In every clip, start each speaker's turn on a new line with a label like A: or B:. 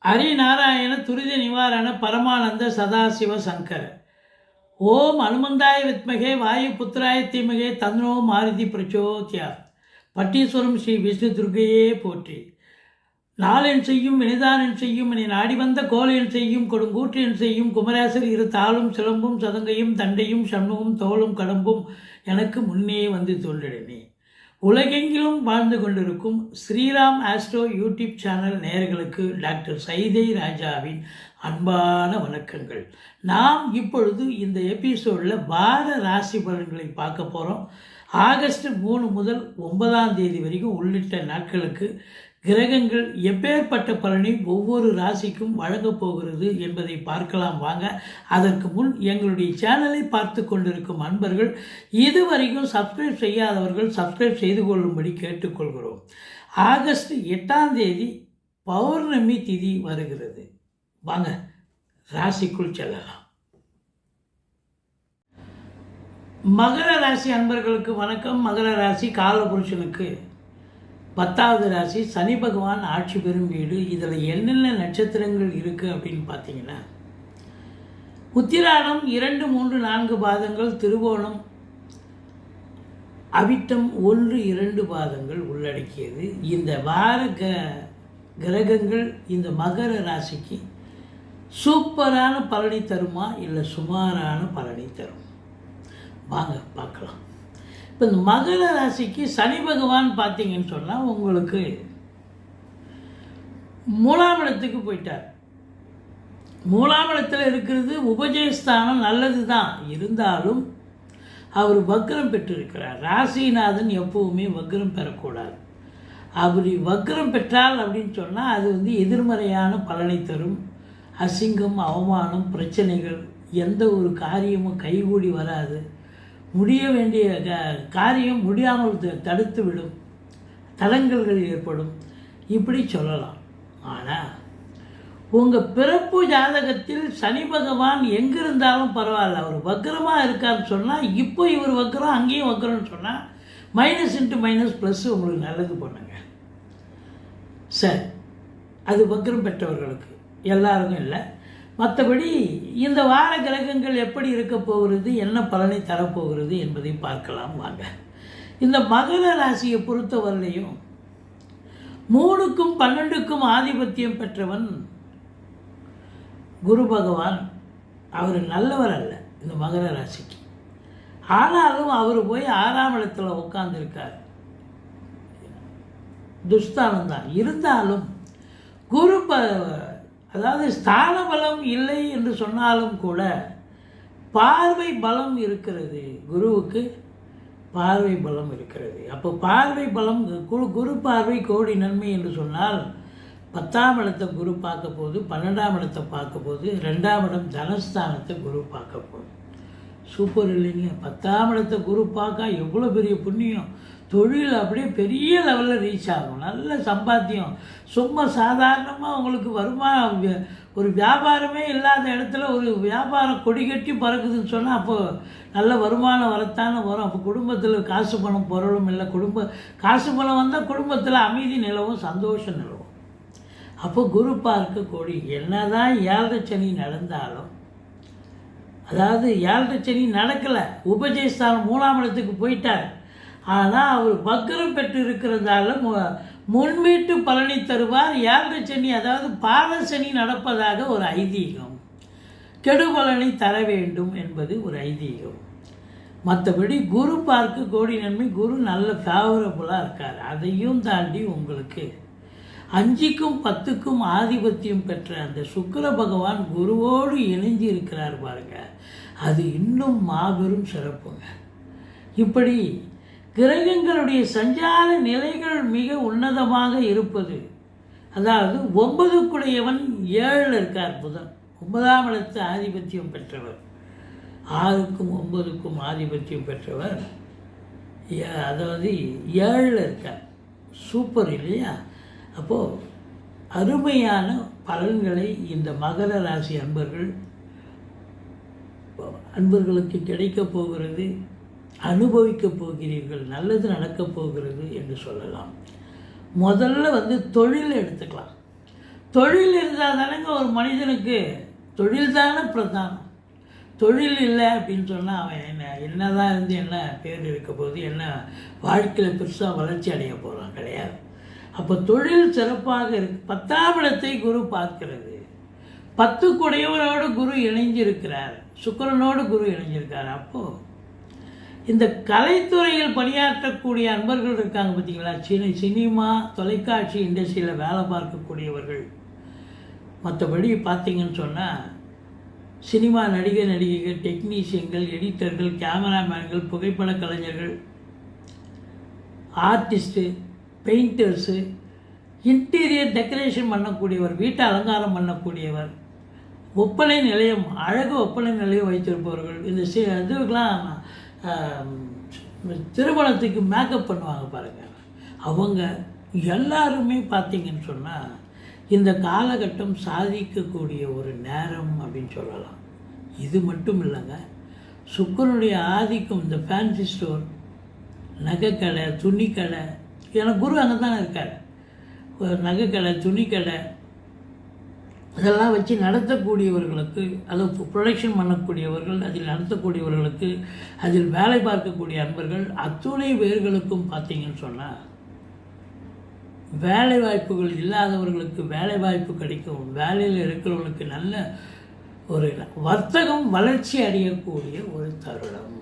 A: ஹரிநாராயண துரித நிவாரண பரமானந்த சதாசிவ சங்கர. ஓம் அனுமந்தாய வித்மகே வாயு புத்திராய தீமகே தன்னோ மாருதி பிரச்சோத்யாத். பட்டீஸ்வரம் ஸ்ரீ விஷ்ணு துர்கையே போற்றி. நாளென் செய்யும் வினிதானன் செய்யும் இனி நாடி வந்த கோலென் செய்யும் கொடுங்கூற்றின் செய்யும் குமரேசர் இரு தாளும் சிலம்பும் சதங்கையும் தண்டையும் சண்முகம் தோளும் கடம்பும் எனக்கு முன்னே வந்து தோன்றினே. உலகெங்கிலும் வாழ்ந்து கொண்டிருக்கும் ஸ்ரீராம் ஆஸ்ட்ரோ யூடியூப் சேனல் நேயர்களுக்கு டாக்டர் சைதை ராஜாவின் அன்பான வணக்கங்கள். நாம் இப்பொழுது இந்த எபிசோடில் வார ராசி பலன்களை பார்க்க போகிறோம். ஆகஸ்ட் 3 முதல் 9ஆம் தேதி வரைக்கும் உள்ளிட்ட நாட்களுக்கு கிரகங்கள் எப்பேற்பட்ட பலனை ஒவ்வொரு ராசிக்கும் வழங்கப் போகிறது என்பதை பார்க்கலாம் வாங்க. அதற்கு முன் எங்களுடைய சேனலை பார்த்து கொண்டிருக்கும் அன்பர்கள் இதுவரைக்கும் சப்ஸ்கிரைப் செய்யாதவர்கள் சப்ஸ்கிரைப் செய்து கொள்ளும்படி கேட்டுக்கொள்கிறோம். ஆகஸ்ட் 8ஆம் தேதி பௌர்ணமி திதி வருகிறது. வாங்க ராசிக்குள் செல்லலாம். மகர ராசி அன்பர்களுக்கு வணக்கம். மகர ராசி காலபுருஷனுக்கு 10வது ராசி. சனி பகவான் ஆட்சி பெறும் வீடு. இதில் என்னென்ன நட்சத்திரங்கள் இருக்குது அப்படின்னு பார்த்தீங்கன்னா, உத்திராடம் 2, 3, 4 பாதங்கள், திருவோணம், அவிட்டம் 1, 2 பாதங்கள் உள்ளடக்கியது. இந்த வார கிரகங்கள் இந்த மகர ராசிக்கு சூப்பரான பலனை தருமா இல்லை சுமாரான பலனை தரும்? வாங்க பார்க்கலாம். இப்போ இந்த மகர ராசிக்கு சனி பகவான் பார்த்தீங்கன்னு சொன்னால் உங்களுக்கு 3ஆம் இடத்துக்கு போயிட்டார். 3ஆம் இடத்துல இருக்கிறது உபஜயஸ்தானம், நல்லது தான். இருந்தாலும் அவர் வக்ரம் பெற்றிருக்கிறார். ராசிநாதன் எப்பவுமே வக்ரம் பெறக்கூடாது. அப்படி வக்ரம் பெற்றால் அப்படின்னு சொன்னால் அது எதிர்மறையான பலனை தரும். அசிங்கம், அவமானம், பிரச்சனைகள், எந்த ஒரு காரியமும் கைகூடி வராது. முடிய வேண்டிய காரியம் முடியாமல் தடுத்து விடும். தடங்கல்கள் ஏற்படும், இப்படி சொல்லலாம். ஆனால் உங்கள் பிறப்பு ஜாதகத்தில் சனி பகவான் எங்கே இருந்தாலும் பரவாயில்ல, அவர் வக்ரமாக இருக்காருன்னு சொன்னால், இப்போ இவர் வக்ரம் அங்கேயும் வக்ரம்னு சொன்னால் மைனஸ் இன்ட்டு மைனஸ் ப்ளஸ் உங்களுக்கு நல்லது பண்ணுங்க. சரி, அது வக்ரம் பெற்றவர்களுக்கு, எல்லாருக்கும் இல்லை. மற்றபடி இந்த வார கிரகங்கள் எப்படி இருக்க போகிறது, என்ன பலனை தரப்போகிறது என்பதை பார்க்கலாம் வாங்க. இந்த மகர ராசியை பொறுத்தவரையிலையும் 3க்கும் 12க்கும் ஆதிபத்தியம் பெற்றவன் குரு பகவான். அவர் நல்லவர் அல்ல இந்த மகர ராசிக்கு. ஆனாலும் அவர் போய் 6ஆம் இடத்துல உட்கார்ந்துருக்கார். துஸ்தானம் தான். இருந்தாலும் குரு அதாவது ஸ்தான பலம் இல்லை என்று சொன்னாலும் கூட பார்வை பலம் இருக்கிறது. குருவுக்கு பார்வை பலம் இருக்கிறது. அப்போ பார்வை பலம், குரு பார்வை கோடி நன்மை என்று சொன்னால் 10ஆம் இடத்தை குரு பார்க்க போது, 12ஆம் இடத்தை பார்க்க போது, 2ஆம் இடம் தனஸ்தானத்தை குரு பார்க்க போகுது. சூப்பர் இல்லைங்க? 10ஆம் இடத்தை குரு பார்க்க எவ்வளோ பெரிய புண்ணியம். தொழில் அப்படியே பெரிய லெவலில் ரீச் ஆகும். நல்ல சம்பாத்தியம். சும்மா சாதாரணமாக உங்களுக்கு வருமானம், ஒரு வியாபாரமே இல்லாத இடத்துல ஒரு வியாபாரம் கொடி கட்டி பறக்குதுன்னு சொன்னால் அப்போது நல்ல வருமானம் வரத்தானே வரும். அப்போ குடும்பத்தில் காசு பணம் பொருளும் இல்லை. காசு பணம் வந்தால் குடும்பத்தில் அமைதி நிலவும், சந்தோஷம் நிலவும். அப்போ குரு பார்க்க கோடி. என்ன தான் 7 சனி நடந்தாலும், அதாவது 7 சனி நடக்கலை, உபஜயஸ்தானம் 3ஆம் இடத்துக்கு போயிட்டார். ஆனால் அவர் வக்ரம் பெற்று இருக்கிறதால முன்மீட்டு பலனை தருவார். 7 சனி, அதாவது பாத சனி நடப்பதாக ஒரு ஐதீகம். கெடு பலனை தர வேண்டும் என்பது ஒரு ஐதீகம். மற்றபடி குரு பார்க்க கோடி நன்மை. குரு நல்ல ஃபேவரபுளாக இருக்கார். அதையும் தாண்டி உங்களுக்கு 5க்கும் 10க்கும் ஆதிபத்தியம் பெற்ற அந்த சுக்கிர பகவான் குருவோடு இணைஞ்சு இருக்கிறார் பாருங்க. அது இன்னும் மாபெரும் சிறப்புங்க. இப்படி கிரகங்களுடைய சஞ்சார நிலைகள் மிக உன்னதமாக இருப்பது. அதாவது 9க்குடையவன் 7 இருக்கார். புதன் 9ஆம் இடத்து ஆதிபத்தியம் பெற்றவர். 6க்கும் 9க்கும் ஆதிபத்தியம் பெற்றவர், அதாவது 7 இருக்கார். சூப்பர் இல்லையா? அப்போது அருமையான பலன்களை இந்த மகர ராசி அன்பர்களுக்கு கிடைக்கப் போகிறது. அனுபவிக்கப் போகிறீர்கள். நல்லது நடக்கப் போகிறது என்று சொல்லலாம். முதல்ல தொழில் எடுத்துக்கலாம். தொழில் இருந்தால் தானேங்க ஒரு மனிதனுக்கு, தொழில் தானே பிரதானம். தொழில் இல்லை அப்படின்னு சொன்னால் அவன் என்ன தான் இருந்து என்ன பேர் இருக்க போகுது, என்ன வாழ்க்கையில் பெருசாக வளர்ச்சி அடைய போகிறான், கிடையாது. அப்போ தொழில் சிறப்பாக இருக்கு. 10ஆம் இடத்தை குரு பார்க்கிறது. 10 குடையவரோடு குரு இணைஞ்சிருக்கிறார், சுக்கிரனோடு குரு இணைஞ்சிருக்கார். அப்போது இந்த கலைத்துறையில் பணியாற்றக்கூடிய அன்பர்கள் இருக்காங்க பார்த்தீங்களா, சினிமா தொலைக்காட்சி இண்டஸ்ட்ரியில் வேலை பார்க்கக்கூடியவர்கள். மற்றபடி பார்த்தீங்கன்னு சொன்னால் சினிமா நடிகைகள், டெக்னீஷியன்கள், எடிட்டர்கள், கேமராமேன்கள், புகைப்பட கலைஞர்கள், ஆர்டிஸ்ட்டு, பெயிண்டர்ஸு, இன்டீரியர் டெக்கரேஷன் பண்ணக்கூடியவர், வீட்டை அலங்காரம் பண்ணக்கூடியவர், ஒப்பனை நிலையம், அழகு ஒப்பனை நிலையம் வைத்திருப்பவர்கள், இந்த இதுக்கெலாம் திருமணத்துக்கு மேக்கப் பண்ணுவாங்க பாருங்கள், அவங்க எல்லாருமே பார்த்தீங்கன்னு சொன்னால் இந்த காலகட்டம் சாதிக்கக்கூடிய ஒரு நேரம் அப்படின்னு சொல்லலாம். இது மட்டும் இல்லைங்க, சுக்கிரனுடைய ஆதிக்கம், இந்த ஃபேன்சி ஸ்டோர், நகைக்கடை, துணிக்கடை, எனக்கு குரு அங்கே தானே இருக்கார். நகைக்கடை, துணிக்கடை அதெல்லாம் வச்சு நடத்தக்கூடியவர்களுக்கு, அதை ப்ரொடக்ஷன் பண்ணக்கூடியவர்கள், அதில் நடத்தக்கூடியவர்களுக்கு, அதில் வேலை பார்க்கக்கூடிய அன்பர்கள் அத்துணை பேர்களுக்கும் பார்த்தீங்கன்னு சொன்னால் வேலை வாய்ப்புகள் இல்லாதவர்களுக்கு வேலை வாய்ப்பு கிடைக்கும். வேலையில் இருக்கிறவர்களுக்கு நல்ல ஒரு வர்த்தகம் வளர்ச்சி அடையக்கூடிய ஒரு தருணம்.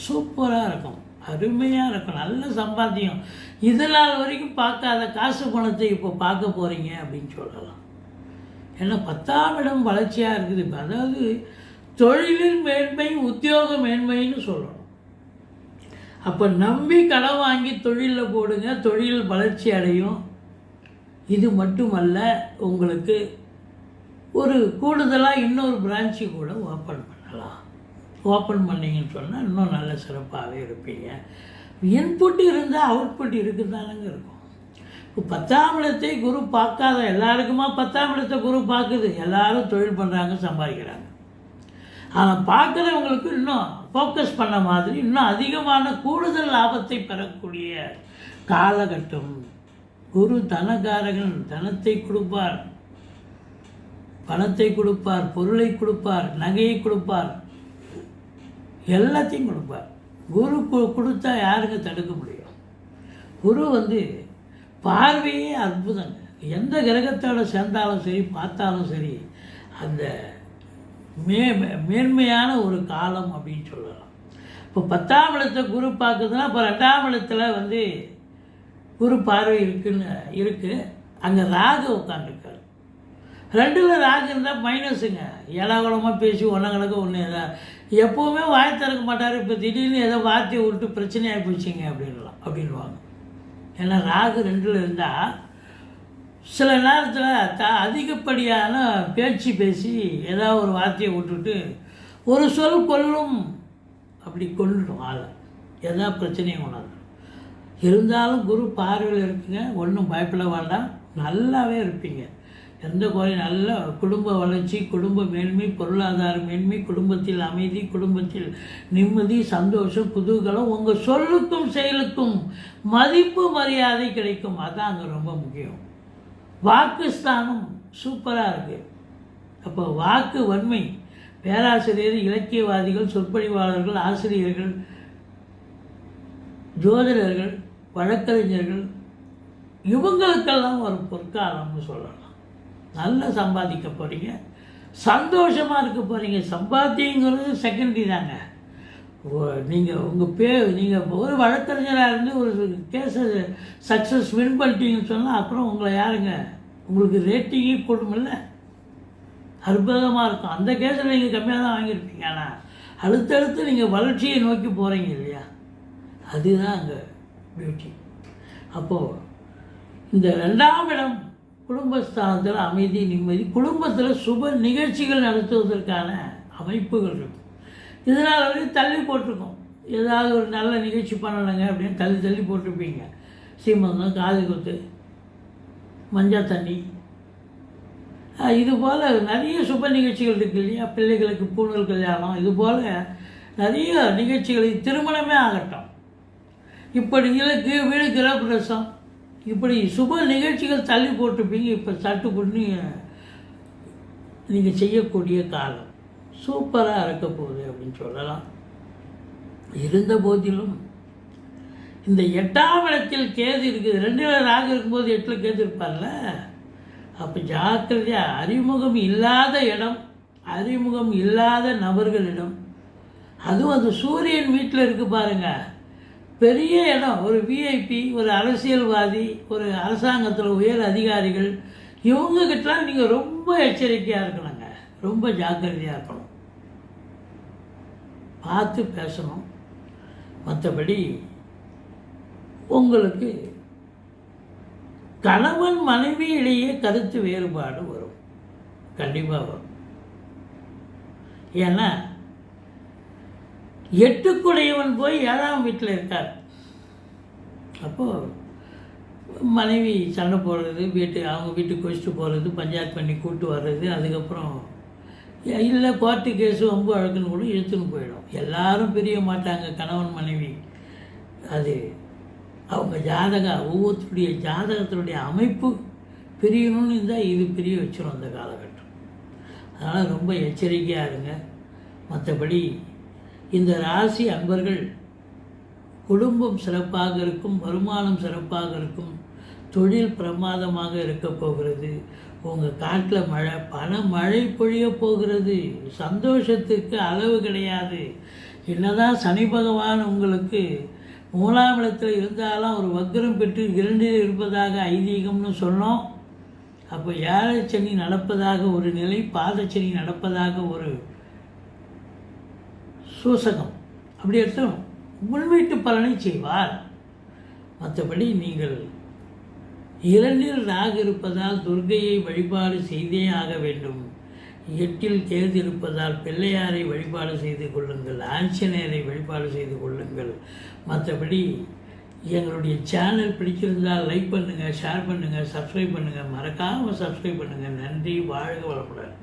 A: சூப்பராக இருக்கும், அருமையாக இருக்கும், நல்ல சம்பாத்தியம். இதனால் வரைக்கும் பார்க்காத காசு பணத்தை இப்போ பார்க்க போகிறீங்க அப்படின்னு சொல்லலாம். ஏன்னா 10ஆம் இடம் வளர்ச்சியாக இருக்குது. இப்போ அதாவது தொழிலின் மேன்மை, உத்தியோக மேன்மைன்னு சொல்லணும். அப்போ நம்பி கடன் வாங்கி தொழிலில் போடுங்க, தொழில் வளர்ச்சி அடையும். இது மட்டுமல்ல, உங்களுக்கு ஒரு கூடுதலாக இன்னொரு பிரான்ச்சு கூட ஓப்பன் பண்ணலாம். ஓப்பன் பண்ணிங்கன்னு சொன்னால் இன்னும் நல்ல சிறப்பாகவே இருப்பீங்க. இன்புட் இருந்தால் அவுட்புட் இருக்குதானுங்க இருக்கும். இப்போ 10ஆம் இடத்தை குரு பார்க்காத எல்லாருக்குமா 10ஆம் இடத்தை குரு பார்க்குது, எல்லாரும் தொழில் பண்ணுறாங்க, சம்பாதிக்கிறாங்க. ஆனால் பார்க்குறவங்களுக்கு இன்னும் ஃபோக்கஸ் பண்ண மாதிரி இன்னும் அதிகமான கூடுதல் லாபத்தை பெறக்கூடிய காலகட்டம். குரு தனகாரகன், தனத்தை கொடுப்பார், பணத்தை கொடுப்பார், பொருளை கொடுப்பார், நகையை கொடுப்பார், எல்லாத்தையும் கொடுப்பார். குரு கொடுத்தா யாருங்க தடுக்க முடியும்? குரு பார்வையே அற்புதங்க. எந்த கிரகத்தோட சேர்ந்தாலும் சரி, பார்த்தாலும் சரி, அந்த மேன்மையான ஒரு காலம் அப்படின்னு சொல்லலாம். இப்போ 10ஆம் இடத்தை குரு பார்க்குதுன்னா, இப்போ 2ஆம் இடத்துல குரு பார்வை இருக்குது. அங்கே ராகு உட்காந்துருக்காரு. 2ல் ராகு இருந்தால் மைனஸுங்க. ஏழாகுளமாக பேசி ஒன்றங்கணக்கு ஒன்று எப்போவுமே வாய் திறக்க மாட்டார். இப்போ திடீர்னு ஏதோ வார்த்தையை விட்டு பிரச்சனையாக போச்சுங்க அப்படின்வாங்க. ஏன்னா ராகு 2ல் இருந்தால் சில நேரத்தில் அதிகப்படியான பேச்சு பேசி ஏதாவது ஒரு வார்த்தையை விட்டுட்டு ஒரு சொல் கொல்லும், அப்படி கொல்லும் ஆளை, எதாவது பிரச்சனையும் கொண்டாந்து. இருந்தாலும் குரு பார்வையில் இருக்குங்க, ஒன்றும் பயப்பட வேண்டாம், நல்லாவே இருப்பீங்க. எந்த குறையும், நல்ல குடும்ப வளர்ச்சி, குடும்ப மேன்மை, பொருளாதார மேன்மை, குடும்பத்தில் அமைதி, குடும்பத்தில் நிம்மதி, சந்தோஷம், குதூகலம். உங்கள் சொல்லுக்கும் செயலுக்கும் மதிப்பு மரியாதை கிடைக்கும். அதுதான் அங்கே ரொம்ப முக்கியம். வாக்குஸ்தானம் சூப்பராக இருக்குது. அப்போ வாக்கு வன்மை, பேராசிரியர், இலக்கியவாதிகள், சொற்பொழிவாளர்கள், ஆசிரியர்கள், ஜோதிடர்கள், வழக்கறிஞர்கள், இவங்களுக்கெல்லாம் ஒரு பொற்காலம்னு சொல்லலாம். நல்லா சம்பாதிக்க போகிறீங்க, சந்தோஷமாக இருக்க போகிறீங்க. சம்பாத்தியங்கிறது செகண்டரி தாங்க. நீங்கள் நீங்கள் ஒரு வழக்கறிஞராக இருந்து ஒரு கேஸை சக்ஸஸ் வின் பண்ணிட்டீங்கன்னு சொன்னால் அப்புறம் உங்களை யாருங்க, உங்களுக்கு ரேட்டிங்கே போடுமில்ல, அற்புதமாக இருக்கும். அந்த கேஸில் நீங்கள் கம்மியாக தான் வாங்கியிருப்பீங்க, ஆனால் அடுத்தடுத்து நீங்கள் வளர்ச்சியை நோக்கி போகிறீங்க இல்லையா, அதுதான் அங்கே பியூட்டி. அப்போது இந்த 2ஆம் இடம் குடும்பஸ்தானத்தில் அமைதி, நிம்மதி, குடும்பத்தில் சுப நிகழ்ச்சிகள் நடத்துவதற்கான அமைப்புகள் இருக்கும். இதனால் வரைக்கும் தள்ளி போட்டிருக்கோம். ஏதாவது ஒரு நல்ல நிகழ்ச்சி பண்ணணுங்க அப்படின்னு தள்ளி போட்டிருப்பீங்க. சீமந்தம், காது குத்து, மஞ்சள் தண்ணி, இதுபோல் நிறைய சுப நிகழ்ச்சிகள் இருக்குது இல்லையா. பிள்ளைகளுக்கு பூணூல் கல்யாணம், இதுபோல் நிறைய நிகழ்ச்சிகள், திருமணமே ஆகட்டும், இப்படி வீடு கிரகப்பிரவேசம், இப்படி சுப நிகழ்ச்சிகள் தள்ளி போட்டிருப்பீங்க. இப்போ சட்டு பண்ணி நீங்கள் செய்யக்கூடிய காலம் சூப்பராக இருக்க போகுது அப்படின்னு சொல்லலாம். இருந்த போதிலும் இந்த 8ஆம் இடத்தில் கேது இருக்குது. 2 ராகு இருக்கும்போது 8ல் கேது இருப்பார்ல. அப்போ ஜாக்கிரதையாக அறிமுகம் இல்லாத இடம், அறிமுகம் இல்லாத நபர்களிடம், அதுவும் அது சூரியன் வீட்டில் இருக்குது பாருங்கள், பெரிய இடம், ஒரு விஐபி, ஒரு அரசியல்வாதி, ஒரு அரசாங்கத்தில் உயர் அதிகாரிகள், இவங்ககிட்டலாம் நீங்கள் ரொம்ப எச்சரிக்கையாக இருக்கணுங்க. ரொம்ப ஜாக்கிரதையாக இருக்கணும், பார்த்து பேசணும். மற்றபடி உங்களுக்கு கணவன் மனைவியிலேயே கருத்து வேறுபாடு வரும், கண்டிப்பாக வரும். ஏன்னா 8க்குடையவன் போய் 7ஆம் வீட்டில் இருக்கார். அப்போது மனைவி சண்டை போடுறது, அவங்க வீட்டுக்கு வச்சுட்டு போகிறது, பஞ்சாயத்து பண்ணி கூப்பிட்டு வர்றது, அதுக்கப்புறம் இல்லை கோர்ட்டு கேஸு வம்பு வழக்குன்னு கூட இழுத்துன்னு போயிடும். எல்லாரும் பிரிய மாட்டாங்க கணவன் மனைவி. அது அவங்க ஒவ்வொருத்தருடைய ஜாதகத்தினுடைய அமைப்பு பிரியணும்னு இருந்தால் இது பிரிய வச்சிடும் அந்த காலகட்டம். அதனால் ரொம்ப எச்சரிக்கையாக இருங்க. மற்றபடி இந்த ராசி அன்பர்கள் குடும்பம் சிறப்பாக இருக்கும், வருமானம் சிறப்பாக இருக்கும், தொழில் பிரமாதமாக இருக்க போகிறது. உங்கள் காட்டில் பண மழை பொழிய போகிறது. சந்தோஷத்துக்கு அளவு கிடையாது. என்னதான் சனி பகவான் உங்களுக்கு 3ஆம் இடத்தில் இருந்தாலும் ஒரு வக்ரம் பெற்று 2இல் இருப்பதாக ஐதீகம்னு சொன்னோம். அப்போ 7 சனி நடப்பதாக ஒரு நிலை, பாதச்சனி நடப்பதாக ஒரு சூசகம், அப்படி எடுத்துக்கணும். உள்வீட்டு பலனை செய்வார். மற்றபடி நீங்கள் 2இல் ராகு இருப்பதால் துர்க்கையை வழிபாடு செய்தே ஆக வேண்டும். 8இல் கேது இருப்பதால் பிள்ளையாரை வழிபாடு செய்து கொள்ளுங்கள், ஆஞ்சநேயரை வழிபாடு செய்து கொள்ளுங்கள். மற்றபடி எங்களுடைய சேனல் பிடிச்சிருந்தால் லைக் பண்ணுங்கள், ஷேர் பண்ணுங்கள், சப்ஸ்கிரைப் பண்ணுங்கள். மறக்காமல் சப்ஸ்கிரைப் பண்ணுங்கள். நன்றி. வாழ்க வளமுடன்.